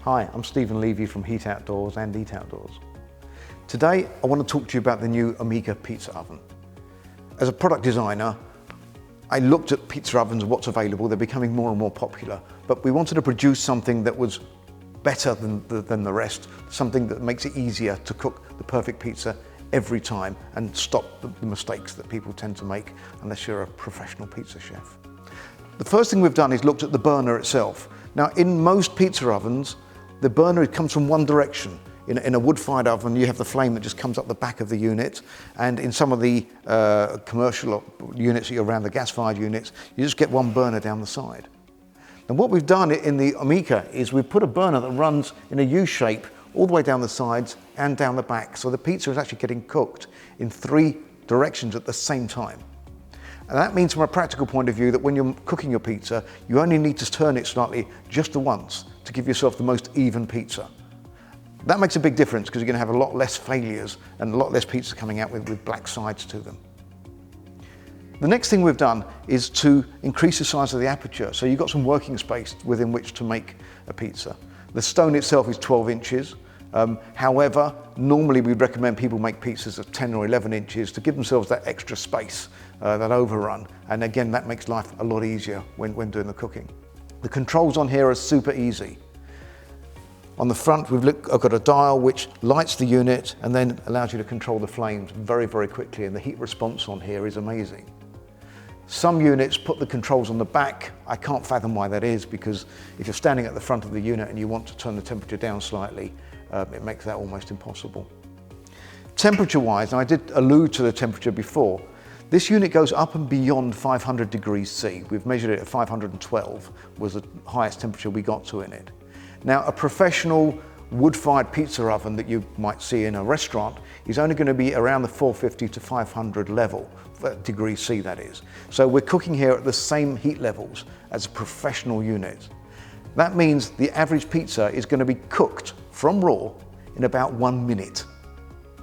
Hi, I'm Stephen Levy from Heat Outdoors and Eat Outdoors. Today I want to talk to you about the new Omica pizza oven. As a product designer, I looked at pizza ovens and what's available. They're becoming more and more popular, but we wanted to produce something that was better than the rest, something that makes it easier to cook the perfect pizza every time and stop the mistakes that people tend to make unless you're a professional pizza chef. The first thing we've done is looked at the burner itself. Now, in most pizza ovens, the burner comes from one direction. In a wood-fired oven, you have the flame that just comes up the back of the unit, and in some of the commercial units around the gas-fired units, you just get one burner down the side. And what we've done in the Omica is we've put a burner that runs in a U shape all the way down the sides and down the back, so the pizza is actually getting cooked in 3 directions at the same time. And that means, from a practical point of view, that when you're cooking your pizza, you only need to turn it slightly just the once to give yourself the most even pizza. That makes a big difference because you're going to have a lot less failures and a lot less pizzas coming out with black sides to them. The next thing we've done is to increase the size of the aperture, so you've got some working space within which to make a pizza. The stone itself is 12 inches. However, normally we'd recommend people make pizzas of 10 or 11 inches to give themselves that extra space, that overrun. And again, that makes life a lot easier when doing the cooking. The controls on here are super easy. On the front, I've got a dial which lights the unit and then allows you to control the flames very, very quickly, and the heat response on here is amazing. Some units put the controls on the back. I can't fathom why that is, because if you're standing at the front of the unit and you want to turn the temperature down slightly, it makes that almost impossible. Temperature-wise, and I did allude to the temperature before, this unit goes up and beyond 500 degrees C. We've measured it at 512, was the highest temperature we got to in it. Now, a professional wood-fired pizza oven that you might see in a restaurant is only going to be around the 450 to 500 level, degrees C that is. So we're cooking here at the same heat levels as a professional unit. That means the average pizza is going to be cooked from raw in about 1 minute.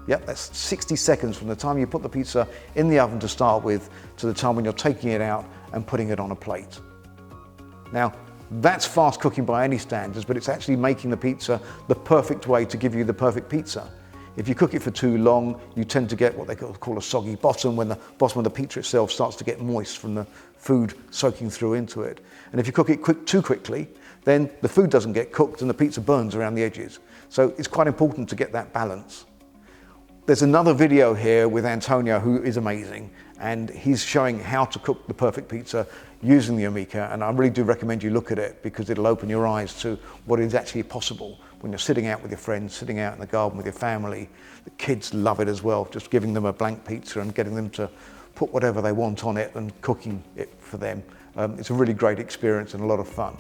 Yep, that's 60 seconds from the time you put the pizza in the oven to start with to the time when you're taking it out and putting it on a plate. Now, that's fast cooking by any standards, but it's actually making the pizza the perfect way to give you the perfect pizza. If you cook it for too long, you tend to get what they call a soggy bottom, when the bottom of the pizza itself starts to get moist from the food soaking through into it. And if you cook it too quickly, then the food doesn't get cooked and the pizza burns around the edges. So it's quite important to get that balance. There's another video here with Antonio, who is amazing, and he's showing how to cook the perfect pizza using the Omica, and I really do recommend you look at it because it'll open your eyes to what is actually possible when you're sitting out with your friends, sitting out in the garden with your family. The kids love it as well, just giving them a blank pizza and getting them to put whatever they want on it and cooking it for them. It's a really great experience and a lot of fun.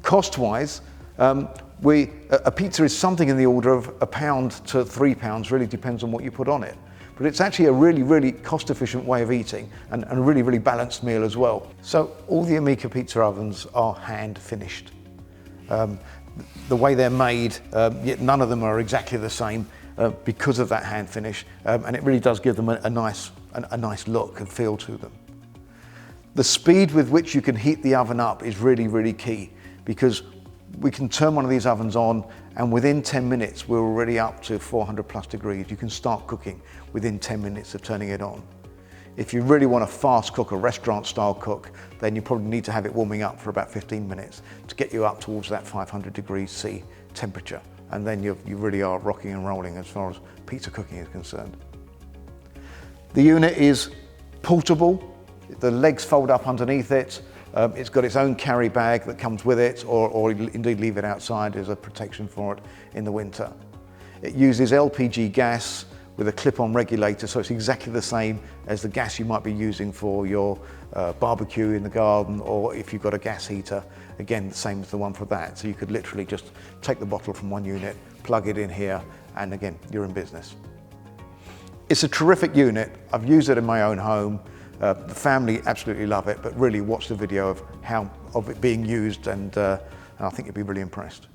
Cost-wise, a pizza is something in the order of £1 to £3, really depends on what you put on it. But it's actually a really, really cost-efficient way of eating and a really, really balanced meal as well. So all the Omica pizza ovens are hand-finished. The way they're made, yet none of them are exactly the same because of that hand finish, and it really does give them a nice look and feel to them. The speed with which you can heat the oven up is really, really key, because we can turn one of these ovens on and within 10 minutes we're already up to 400 plus degrees. You can start cooking within 10 minutes of turning it on. If you really want a fast cook, a restaurant style cook, then you probably need to have it warming up for about 15 minutes to get you up towards that 500 degrees C temperature. And then you really are rocking and rolling as far as pizza cooking is concerned. The unit is portable. The legs fold up underneath it. It's got its own carry bag that comes with it, or indeed leave it outside as a protection for it in the winter. It uses LPG gas with a clip-on regulator, so it's exactly the same as the gas you might be using for your barbecue in the garden, or if you've got a gas heater, again, the same as the one for that. So you could literally just take the bottle from one unit, plug it in here, and again, you're in business. It's a terrific unit. I've used it in my own home. The family absolutely love it, but really watch the video of it being used, and I think you'll be really impressed.